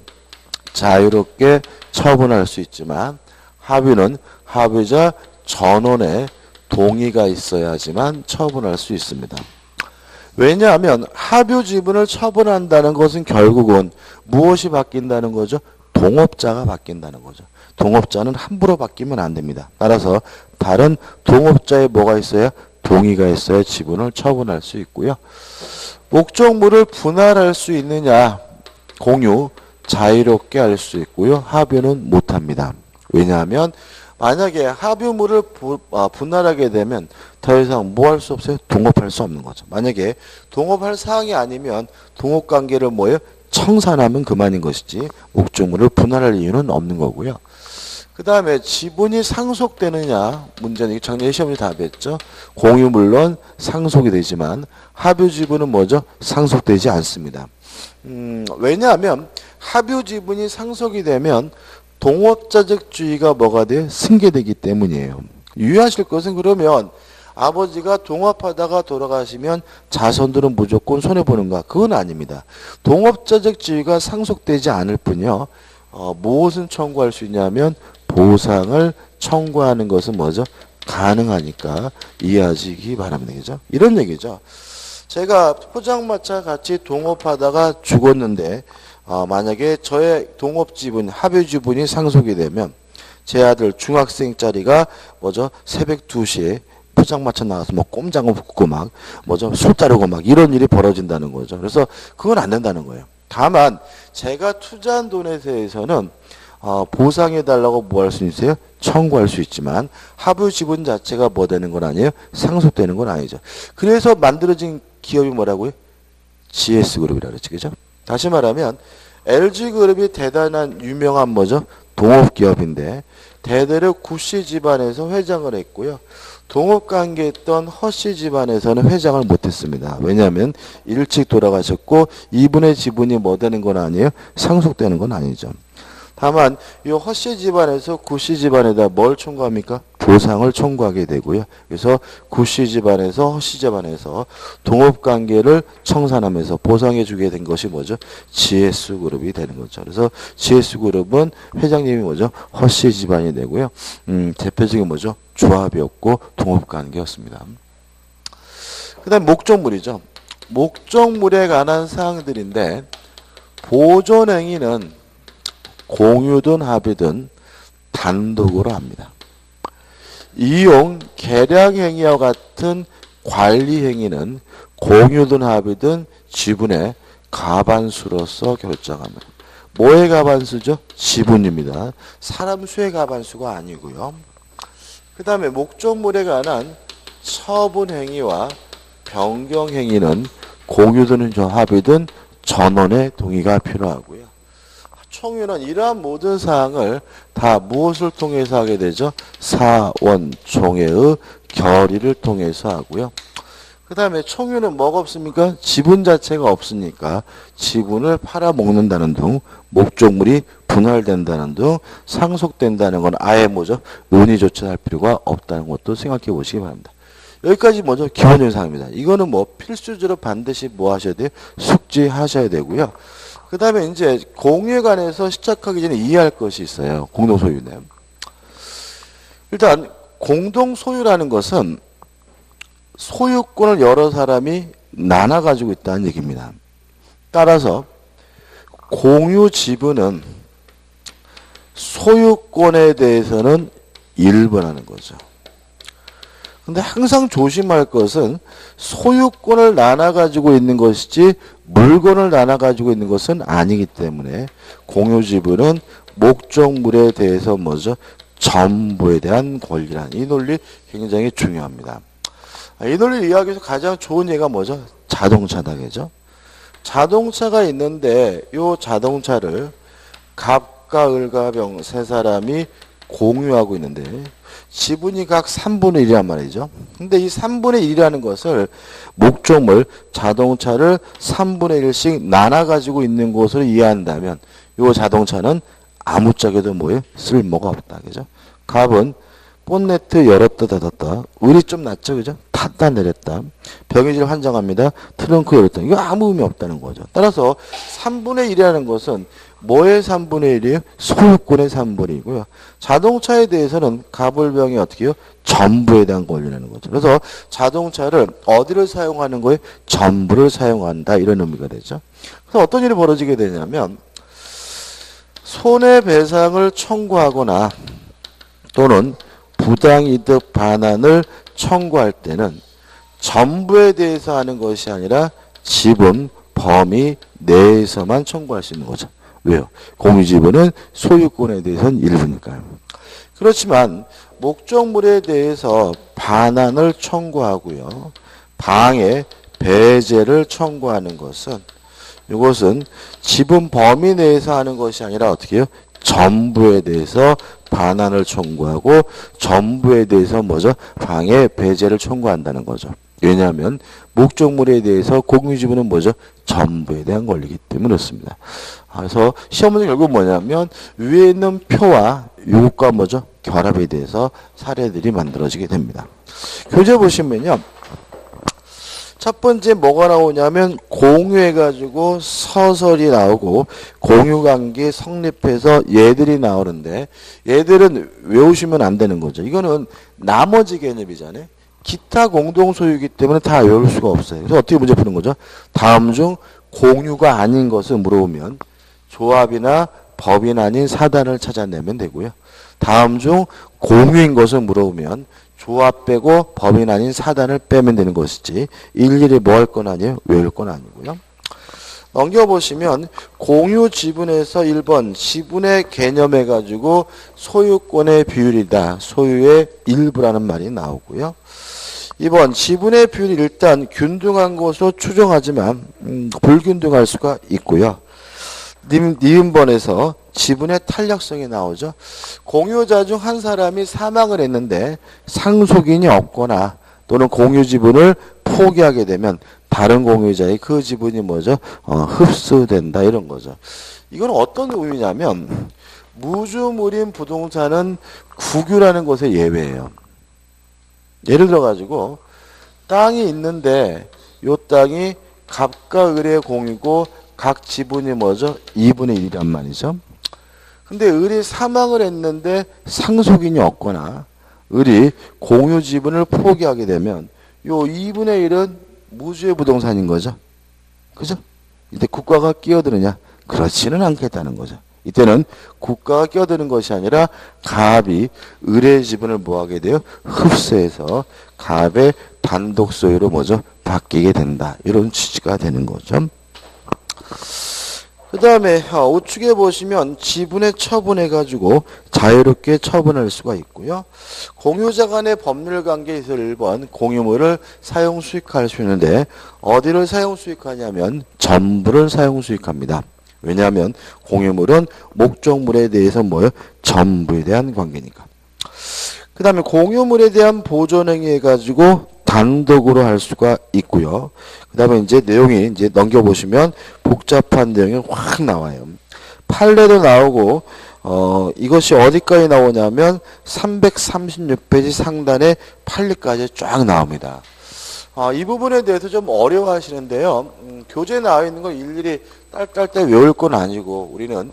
자유롭게 처분할 수 있지만 합의는 합의자 전원의 동의가 있어야지만 처분할 수 있습니다. 왜냐하면 합의 지분을 처분한다는 것은 결국은 무엇이 바뀐다는 거죠? 동업자가 바뀐다는 거죠. 동업자는 함부로 바뀌면 안 됩니다. 따라서 다른 동업자에 뭐가 있어야 동의가 있어야 지분을 처분할 수 있고요. 목적물을 분할할 수 있느냐 공유 자유롭게 할 수 있고요. 합의는 못합니다. 왜냐하면 만약에 합의물을 분할하게 되면 더 이상 뭐 할 수 없어요? 동업할 수 없는 거죠. 만약에 동업할 사항이 아니면 동업관계를 뭐예요? 청산하면 그만인 것이지 목적물을 분할할 이유는 없는 거고요. 그 다음에 지분이 상속되느냐 문제는 작년 시험지 답했죠. 공유 물론 상속이 되지만 합의 지분은 뭐죠? 상속되지 않습니다. 왜냐하면 합의 지분이 상속이 되면 동업자적주의가 뭐가 돼요? 승계되기 때문이에요. 유의하실 것은 그러면 아버지가 동업하다가 돌아가시면 자손들은 무조건 손해보는가? 그건 아닙니다. 동업자적주의가 상속되지 않을 뿐이요. 무엇은 청구할 수 있냐면 보상을 청구하는 것은 뭐죠? 가능하니까 이해하시기 바랍니다. 그죠? 이런 얘기죠. 제가 포장마차 같이 동업하다가 죽었는데 만약에 저의 동업 지분, 합의 지분이 상속이 되면 제 아들 중학생짜리가 뭐죠? 새벽 2시에 포장마차 나가서 뭐 꼼장어 붓고 막 뭐죠? 술 따르고 막 이런 일이 벌어진다는 거죠. 그래서 그건 안 된다는 거예요. 다만 제가 투자한 돈에 대해서는 보상해달라고 뭐 할 수 있어요? 청구할 수 있지만 합의 지분 자체가 뭐 되는 건 아니에요? 상속되는 건 아니죠. 그래서 만들어진 기업이 뭐라고요? GS그룹이라고 그랬죠. 그죠? 다시 말하면 LG그룹이 대단한 유명한 뭐죠? 동업기업인데 대대로 구씨 집안에서 회장을 했고요. 동업관계했던 허씨 집안에서는 회장을 못했습니다. 왜냐하면 일찍 돌아가셨고 이분의 지분이 뭐 되는 건 아니에요? 상속되는 건 아니죠. 다만 이 허씨 집안에서 구씨 집안에다 뭘 청구합니까? 보상을 청구하게 되고요. 그래서 구씨 집안에서 허씨 집안에서 동업관계를 청산하면서 보상해 주게 된 것이 뭐죠? GS그룹이 되는 거죠. 그래서 GS그룹은 회장님이 뭐죠? 허씨 집안이 되고요. 대표적인 뭐죠? 조합이었고 동업관계였습니다. 그 다음 목적물이죠. 목적물에 관한 사항들인데 보존행위는 공유든 합의든 단독으로 합니다. 이용, 계량행위와 같은 관리행위는 공유든 합의든 지분의 가반수로서 결정합니다. 뭐의 가반수죠? 지분입니다. 사람 수의 가반수가 아니고요. 그 다음에 목적물에 관한 처분행위와 변경행위는 공유든 합의든 전원의 동의가 필요하고요. 총유는 이러한 모든 사항을 다 무엇을 통해서 하게 되죠? 사원총회의 결의를 통해서 하고요. 그 다음에 총유는 뭐가 없습니까? 지분 자체가 없으니까 지분을 팔아먹는다는 등 목적물이 분할된다는 등 상속된다는 건 아예 뭐죠? 논의조차 할 필요가 없다는 것도 생각해 보시기 바랍니다. 여기까지 뭐죠? 기본적인 사항입니다. 이거는 뭐 필수적으로 반드시 뭐 하셔야 돼요? 숙지하셔야 되고요. 그 다음에 이제 공유에 관해서 시작하기 전에 이해할 것이 있어요. 공동소유는. 일단 공동소유라는 것은 소유권을 여러 사람이 나눠 가지고 있다는 얘기입니다. 따라서 공유 지분은 소유권에 대해서는 일반하는 거죠. 근데 항상 조심할 것은 소유권을 나눠 가지고 있는 것이지 물건을 나눠 가지고 있는 것은 아니기 때문에 공유 지분은 목적물에 대해서 뭐죠? 전부에 대한 권리란 이 논리 굉장히 중요합니다. 이 논리 이야기에서 가장 좋은 예가 뭐죠? 자동차다, 그죠? 자동차가 있는데 요 자동차를 갑과 을과 병 세 사람이 공유하고 있는데 지분이 각 3분의 1이란 말이죠. 근데 이 3분의 1이라는 것을 목적물 자동차를 3분의 1씩 나눠 가지고 있는 것으로 이해한다면 요 자동차는 아무짝에도 뭐예요? 쓸모가 없다. 그죠? 갑은 본네트 열었다 닫았다. 을이 좀 낫죠. 그죠? 탔다 내렸다. 병의질 환장합니다. 트렁크 열었다. 이거 아무 의미 없다는 거죠. 따라서 3분의 1이라는 것은 뭐의 3분의 1이에요? 소유권의 3분의 1이고요. 자동차에 대해서는 갑을병이 어떻게 해요? 전부에 대한 권리라는 거죠. 그래서 자동차를 어디를 사용하는 거예요? 전부를 사용한다. 이런 의미가 되죠. 그래서 어떤 일이 벌어지게 되냐면 손해배상을 청구하거나 또는 부당이득 반환을 청구할 때는 전부에 대해서 하는 것이 아니라 지분 범위 내에서만 청구할 수 있는 거죠. 왜요? 공유지분은 소유권에 대해서는 일부니까요. 그렇지만 목적물에 대해서 반환을 청구하고요. 방해, 배제를 청구하는 것은 이것은 지분 범위 내에서 하는 것이 아니라 어떻게 해요? 전부에 대해서 반환을 청구하고 전부에 대해서 뭐죠? 방해, 배제를 청구한다는 거죠. 왜냐하면 목적물에 대해서 공유지분은 뭐죠? 전부에 대한 권리이기 때문에 그렇습니다. 그래서 시험 문제 결국 뭐냐면 위에 있는 표와 이것과 뭐죠? 결합에 대해서 사례들이 만들어지게 됩니다. 교재 보시면요. 첫 번째 뭐가 나오냐면 공유해가지고 서설이 나오고 공유관계 성립해서 얘들이 나오는데 얘들은 외우시면 안 되는 거죠. 이거는 나머지 개념이잖아요. 기타 공동소유이기 때문에 다 외울 수가 없어요. 그래서 어떻게 문제 푸는 거죠? 다음 중 공유가 아닌 것을 물어보면 조합이나 법인 아닌 사단을 찾아내면 되고요. 다음 중 공유인 것을 물어보면 조합 빼고 법인 아닌 사단을 빼면 되는 것이지 일일이 뭐 할 건 아니에요? 외울 건 아니고요. 넘겨보시면 공유 지분에서 1번 지분의 개념해 가지고 소유권의 비율이다. 소유의 일부라는 말이 나오고요. 2번 지분의 비율이 일단 균등한 것으로 추정하지만 불균등할 수가 있고요. 니은번에서 지분의 탄력성이 나오죠. 공유자 중 한 사람이 사망을 했는데 상속인이 없거나 또는 공유 지분을 포기하게 되면 다른 공유자의 그 지분이 뭐죠? 흡수된다 이런 거죠. 이건 어떤 의미냐면 무주물인 부동산은 국유라는 것의 예외예요. 예를 들어 가지고 땅이 있는데 요 땅이 갑과 을의 공유고 각 지분이 뭐죠? 2분의 1이란 말이죠. 근데 을이 사망을 했는데 상속인이 없거나 을이 공유 지분을 포기하게 되면 요 2분의 1은 무주의 부동산인 거죠. 그죠? 이때 국가가 끼어드느냐? 그렇지는 않겠다는 거죠. 이때는 국가가 끼어드는 것이 아니라 갑이 을의 지분을 뭐하게 돼요? 흡수해서 갑의 단독 소유로 뭐죠? 바뀌게 된다. 이런 취지가 되는 거죠. 그 다음에 우측에 보시면 지분의 처분해가지고 자유롭게 처분할 수가 있고요. 공유자 간의 법률관계에서 1번 공유물을 사용 수익할 수 있는데 어디를 사용 수익하냐면 전부를 사용 수익합니다. 왜냐하면 공유물은 목적물에 대해서 뭐예요? 전부에 대한 관계니까. 그 다음에 공유물에 대한 보존행위 해가지고 단독으로 할 수가 있고요. 그 다음에 이제 내용이 이제 넘겨보시면 복잡한 내용이 확 나와요. 판례도 나오고, 이것이 어디까지 나오냐면 336페이지 상단에 판례까지 쫙 나옵니다. 이 부분에 대해서 좀 어려워 하시는데요. 교재에 나와 있는 걸 일일이 딸딸딸 외울 건 아니고 우리는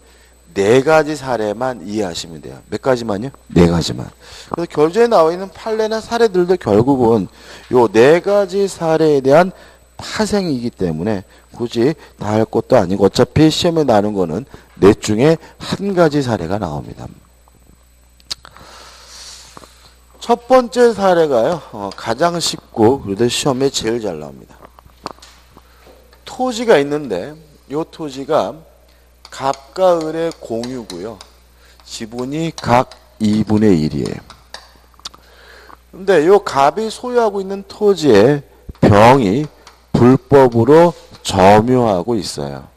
4가지 사례만 이해하시면 돼요. 몇 가지만요? 4가지만. 그래서 교재에 나와 있는 판례나 사례들도 결국은 요 4가지 사례에 대한 파생이기 때문에 굳이 다 할 것도 아니고 어차피 시험에 나오는 거는 4 중에 1가지 사례가 나옵니다. 첫 번째 사례가요. 가장 쉽고 그래도 시험에 제일 잘 나옵니다. 토지가 있는데 요 토지가 갑과 을의 공유고요. 지분이 각 2분의 1이에요. 근데 요 갑이 소유하고 있는 토지에 병이 불법으로 점유하고 있어요.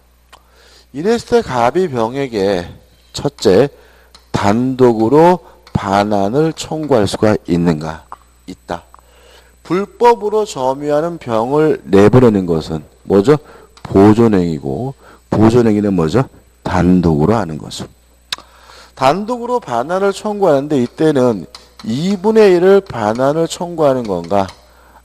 이랬을 때 갑이 병에게 첫째, 단독으로 반환을 청구할 수가 있는가? 있다. 불법으로 점유하는 병을 내버리는 것은 뭐죠? 보존행위고, 보존행위는 뭐죠? 단독으로 하는 거죠. 단독으로 반환을 청구하는데 이때는 2분의 1을 반환을 청구하는 건가?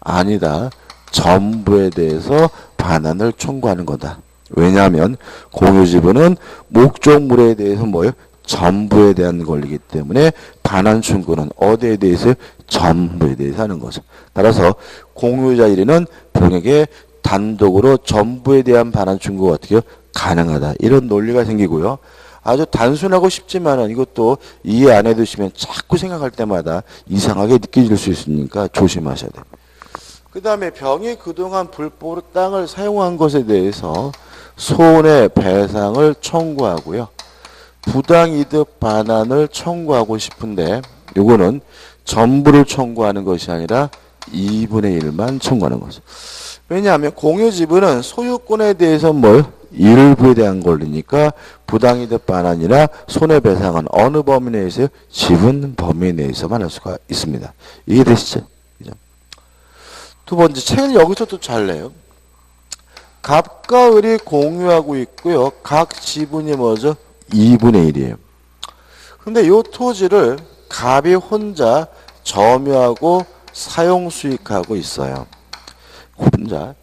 아니다. 전부에 대해서 반환을 청구하는 거다. 왜냐하면 공유지분은 목적물에 대해서 뭐예요? 전부에 대한 권리이기 때문에 반환 청구는 어디에 대해서? 전부에 대해서 하는 거죠. 따라서 공유자 1위는 병에게 단독으로 전부에 대한 반환 청구가 어떻게 가능하다. 이런 논리가 생기고요. 아주 단순하고 쉽지만은 이것도 이해 안 해두시면 자꾸 생각할 때마다 이상하게 느껴질 수 있으니까 조심하셔야 돼요. 그 다음에 병이 그동안 불법으로 땅을 사용한 것에 대해서 손해배상을 청구하고요. 부당이득 반환을 청구하고 싶은데 이거는 전부를 청구하는 것이 아니라 2분의 1만 청구하는 거죠. 왜냐하면 공유지분은 소유권에 대해서 뭘? 일부에 대한 권리니까 부당이득 반환이나 손해배상은 어느 범위 내에서요? 지분 범위 내에서만 할 수가 있습니다. 이해되시죠? 두 번째, 책을 여기서 또 잘 내요. 갑과 을이 공유하고 있고요. 각 지분이 뭐죠? 2분의 1이에요. 근데 이 토지를 갑이 혼자 점유하고 사용 수익하고 있어요. 혼자.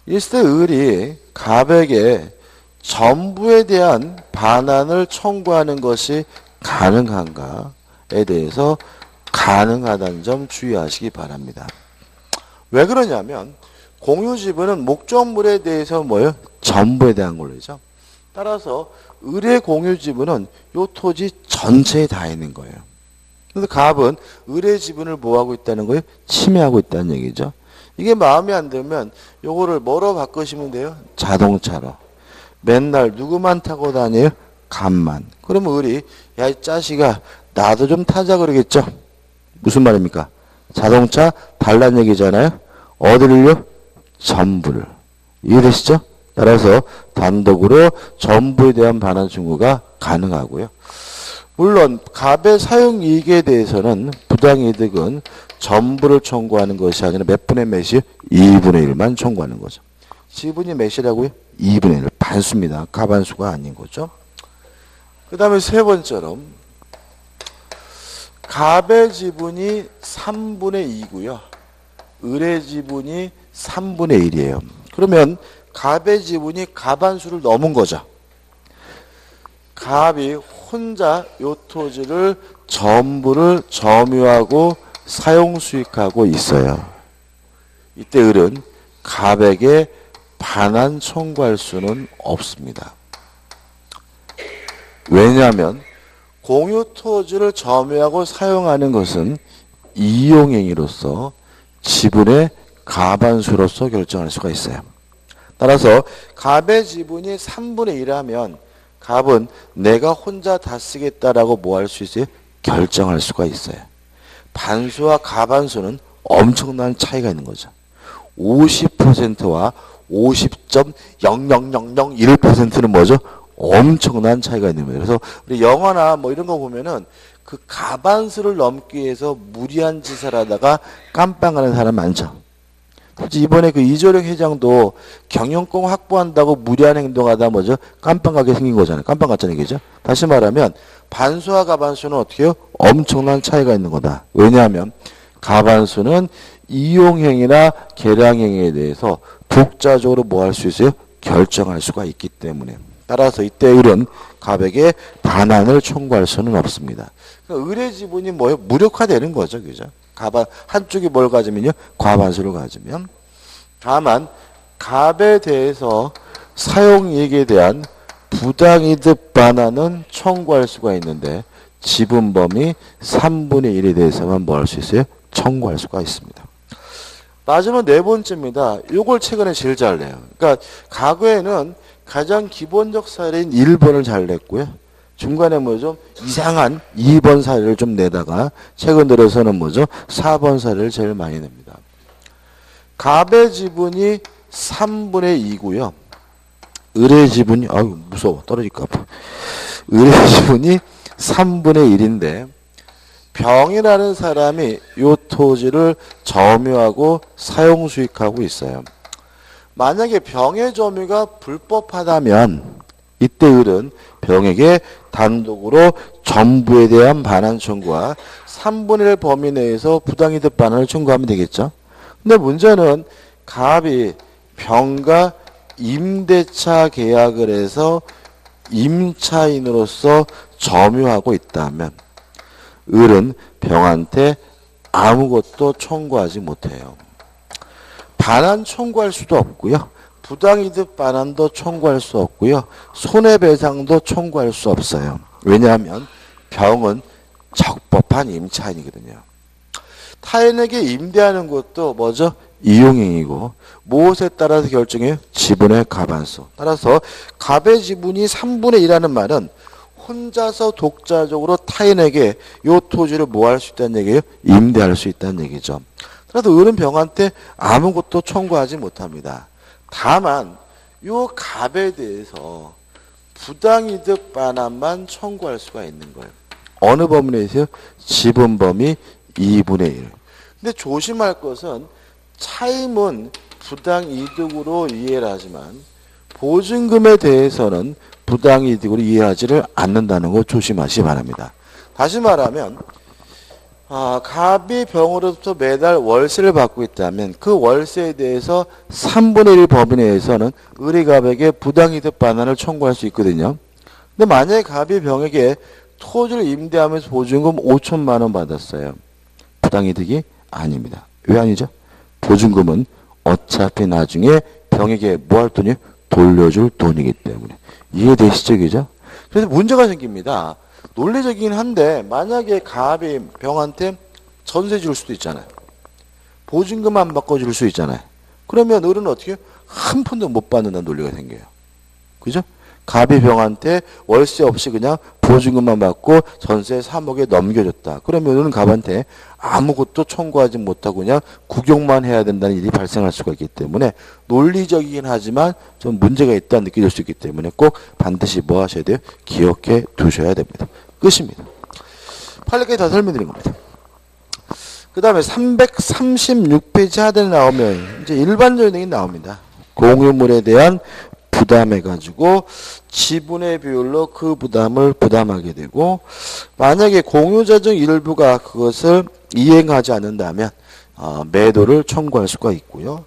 이때 을이 갑에게 전부에 대한 반환을 청구하는 것이 가능한가에 대해서 가능하다는 점 주의하시기 바랍니다. 왜 그러냐면 공유지분은 목적물에 대해서 뭐예요? 전부에 대한 권리죠. 따라서 을의 공유지분은 이 토지 전체에 다 있는 거예요. 그래서 갑은 을의 지분을 뭐하고 있다는 거예요? 침해하고 있다는 얘기죠. 이게 마음에 안 들면 요거를 뭐로 바꾸시면 돼요? 자동차로. 맨날 누구만 타고 다녀요? 갑만. 그러면 을이 야, 이 자식아 나도 좀 타자 그러겠죠? 무슨 말입니까? 자동차 달란 얘기잖아요. 어디를요? 전부를. 이해되시죠? 따라서 단독으로 전부에 대한 반환 청구가 가능하고요. 물론 갑의 사용이익에 대해서는 부당이득은 전부를 청구하는 것이 아니라 몇 분의 몇이요? 2분의 1만 청구하는 거죠. 지분이 몇이라고요? 2분의 1. 반수입니다. 가반수가 아닌 거죠. 그 다음에 세 번째로 갑의 지분이 3분의 2고요. 을의 지분이 3분의 1이에요. 그러면 갑의 지분이 가반수를 넘은 거죠. 갑이 혼자 요 토지를 전부를 점유하고 사용 수익하고 있어요. 이때 을은 갑에게 반환 청구할 수는 없습니다. 왜냐하면 공유 토지를 점유하고 사용하는 것은 이용행위로서 지분의 가반수로서 결정할 수가 있어요. 따라서 갑의 지분이 3분의 1하면 갑은 내가 혼자 다 쓰겠다라고 뭐 할 수 있어요? 결정할 수가 있어요. 반수와 가반수는 엄청난 차이가 있는 거죠. 50%와 50.00001%는 뭐죠? 엄청난 차이가 있는 거예요. 그래서 우리 영화나 뭐 이런 거 보면은 그 가반수를 넘기 위해서 무리한 짓을 하다가 깜빵하는 사람 많죠. 이번에 그 이재룡 회장도 경영권 확보한다고 무리한 행동하다 뭐죠? 깜빵 가게 생긴 거잖아요. 깜빵 갔잖아요. 그죠? 다시 말하면 반수와 가반수는 어떻게 해요? 엄청난 차이가 있는 거다. 왜냐하면 가반수는 이용행위나 계량행위에 대해서 독자적으로 뭐 할 수 있어요? 결정할 수가 있기 때문에. 따라서 이때 을은 갑에게 반환을 청구할 수는 없습니다. 그러니까 을의 지분이 뭐예요? 무력화되는 거죠. 그죠? 가반, 한쪽이 뭘 가지면요? 과반수를 가지면. 다만, 갑에 대해서 사용이익에 대한 부당이득 반환은 청구할 수가 있는데, 지분 범위 3분의 1에 대해서만 뭐 할 수 있어요? 청구할 수가 있습니다. 마지막 네 번째입니다. 요걸 최근에 제일 잘 내요. 그러니까, 과거에는 가장 기본적 사례인 1번을 잘 냈고요. 중간에 뭐죠? 이상한 2번 사례를 좀 내다가 최근 들어서는 뭐죠? 4번 사례를 제일 많이 냅니다. 갑의 지분이 3분의 2고요. 을의 지분이 아유 무서워 떨어질까 봐. 을의 지분이 3분의 1인데 병이라는 사람이 이 토지를 점유하고 사용 수익하고 있어요. 만약에 병의 점유가 불법하다면 이때 을은 병에게 단독으로 전부에 대한 반환 청구와 3분의 1 범위 내에서 부당이득 반환을 청구하면 되겠죠. 근데 문제는 갑이 병과 임대차 계약을 해서 임차인으로서 점유하고 있다면 을은 병한테 아무것도 청구하지 못해요. 반환 청구할 수도 없고요. 부당이득 반환도 청구할 수 없고요. 손해배상도 청구할 수 없어요. 왜냐하면 병은 적법한 임차인이거든요. 타인에게 임대하는 것도 뭐죠? 이용행위고 무엇에 따라서 결정해요? 지분의 과반수. 따라서 갑의 지분이 3분의 1이라는 말은 혼자서 독자적으로 타인에게 이 토지를 뭐 할 수 있다는 얘기예요? 임대할 수 있다는 얘기죠. 그래도 을은 병한테 아무것도 청구하지 못합니다. 다만 이 갑에 대해서 부당이득 반환만 청구할 수가 있는 거예요. 어느 범위 내에서요? 지분 범위 2분의 1. 근데 조심할 것은 차임은 부당이득으로 이해를 하지만 보증금에 대해서는 부당이득으로 이해하지를 않는다는 거 조심하시기 바랍니다. 다시 말하면 갑이 병으로부터 매달 월세를 받고 있다면 그 월세에 대해서 3분의 1 범위 내에서는 을이 갑에게 부당이득 반환을 청구할 수 있거든요. 근데 만약에 갑이 병에게 토지를 임대하면서 보증금 5천만 원 받았어요. 부당이득이 아닙니다. 왜 아니죠? 보증금은 어차피 나중에 병에게 뭐 할 돈이요? 돌려줄 돈이기 때문에. 이해되시죠? 그죠? 그래서 문제가 생깁니다. 논리적이긴 한데 만약에 갑이 병한테 전세 줄 수도 있잖아요. 보증금 안 바꿔줄 수 있잖아요. 그러면 을은 어떻게 해요? 한 푼도 못 받는다는 논리가 생겨요. 그죠? 갑이 병한테 월세 없이 그냥 보증금만 받고 전세 3억에 넘겨줬다. 그러면 을은 갑한테 아무것도 청구하지 못하고 그냥 구경만 해야 된다는 일이 발생할 수가 있기 때문에 논리적이긴 하지만 좀 문제가 있다 느껴질 수 있기 때문에 꼭 반드시 뭐 하셔야 돼요? 기억해 두셔야 됩니다. 끝입니다. 판례까지 다 설명드린 겁니다. 그 다음에 336페이지 하단에 나오면 이제 일반적인 얘기 나옵니다. 공유물에 대한 부담해가지고 지분의 비율로 그 부담을 부담하게 되고 만약에 공유자 중 일부가 그것을 이행하지 않는다면 매도를 청구할 수가 있고요.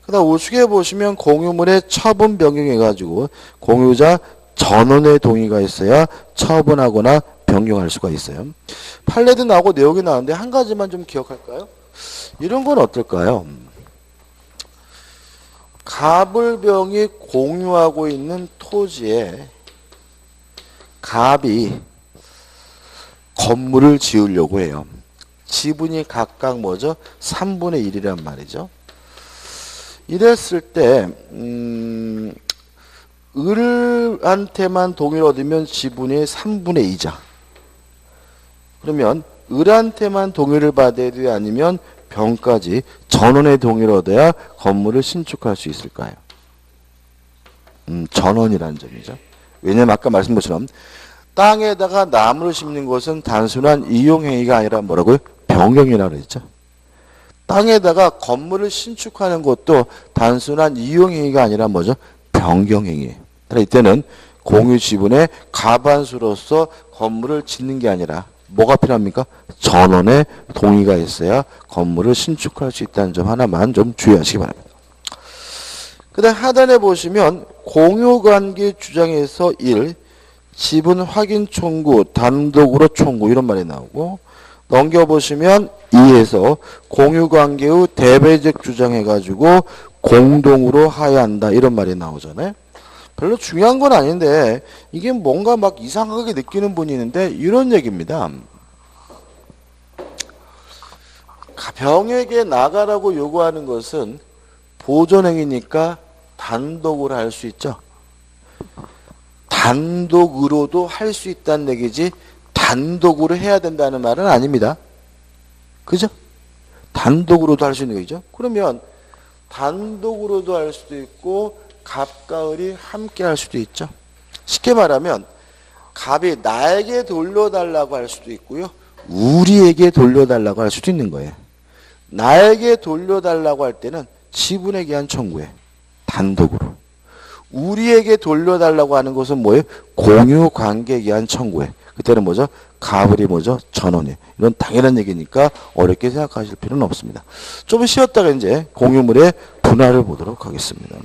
그 다음 우측에 보시면 공유물의 처분 변경해가지고 공유자 전원의 동의가 있어야 처분하거나 변경할 수가 있어요. 판례도 나오고 내용이 나오는데 한 가지만 좀 기억할까요? 이런 건 어떨까요? 갑을병이 공유하고 있는 토지에 갑이 건물을 지으려고 해요. 지분이 각각 뭐죠? 3분의 1이란 말이죠. 이랬을 때 을한테만 동의를 얻으면 지분이 3분의 2자. 그러면 을한테만 동의를 받아야 돼요? 아니면 병까지 전원의 동의를 얻어야 건물을 신축할 수 있을까요? 전원이라는 점이죠. 왜냐하면 아까 말씀드린 것처럼 땅에다가 나무를 심는 것은 단순한 이용행위가 아니라 뭐라고요? 병경이라고 그랬죠. 땅에다가 건물을 신축하는 것도 단순한 이용행위가 아니라 뭐죠? 변경행위예요. 이때는 공유 지분의 과반수로서 건물을 짓는 게 아니라 뭐가 필요합니까? 전원의 동의가 있어야 건물을 신축할 수 있다는 점 하나만 좀 주의하시기 바랍니다. 그 다음 하단에 보시면 공유관계 주장에서 1, 지분 확인 청구, 단독으로 청구 이런 말이 나오고 넘겨보시면 2에서 공유관계의 대배적 주장해가지고 공동으로 하야한다 이런 말이 나오잖아요. 별로 중요한 건 아닌데 이게 뭔가 막 이상하게 느끼는 분이 있는데 이런 얘기입니다. 병에게 나가라고 요구하는 것은 보존행위니까 단독으로 할 수 있죠. 단독으로도 할 수 있다는 얘기지 단독으로 해야 된다는 말은 아닙니다. 그죠? 단독으로도 할 수 있는 거죠. 그러면 단독으로도 할 수도 있고 갑과 을이 함께 할 수도 있죠. 쉽게 말하면 갑이 나에게 돌려달라고 할 수도 있고요. 우리에게 돌려달라고 할 수도 있는 거예요. 나에게 돌려달라고 할 때는 지분에 기한 청구에 단독으로. 우리에게 돌려달라고 하는 것은 뭐예요? 공유 관계에 기한 청구에. 그때는 뭐죠? 갑을이 뭐죠? 전원이에요. 이런 당연한 얘기니까 어렵게 생각하실 필요는 없습니다. 좀 쉬었다가 이제 공유물의 분할을 보도록 하겠습니다.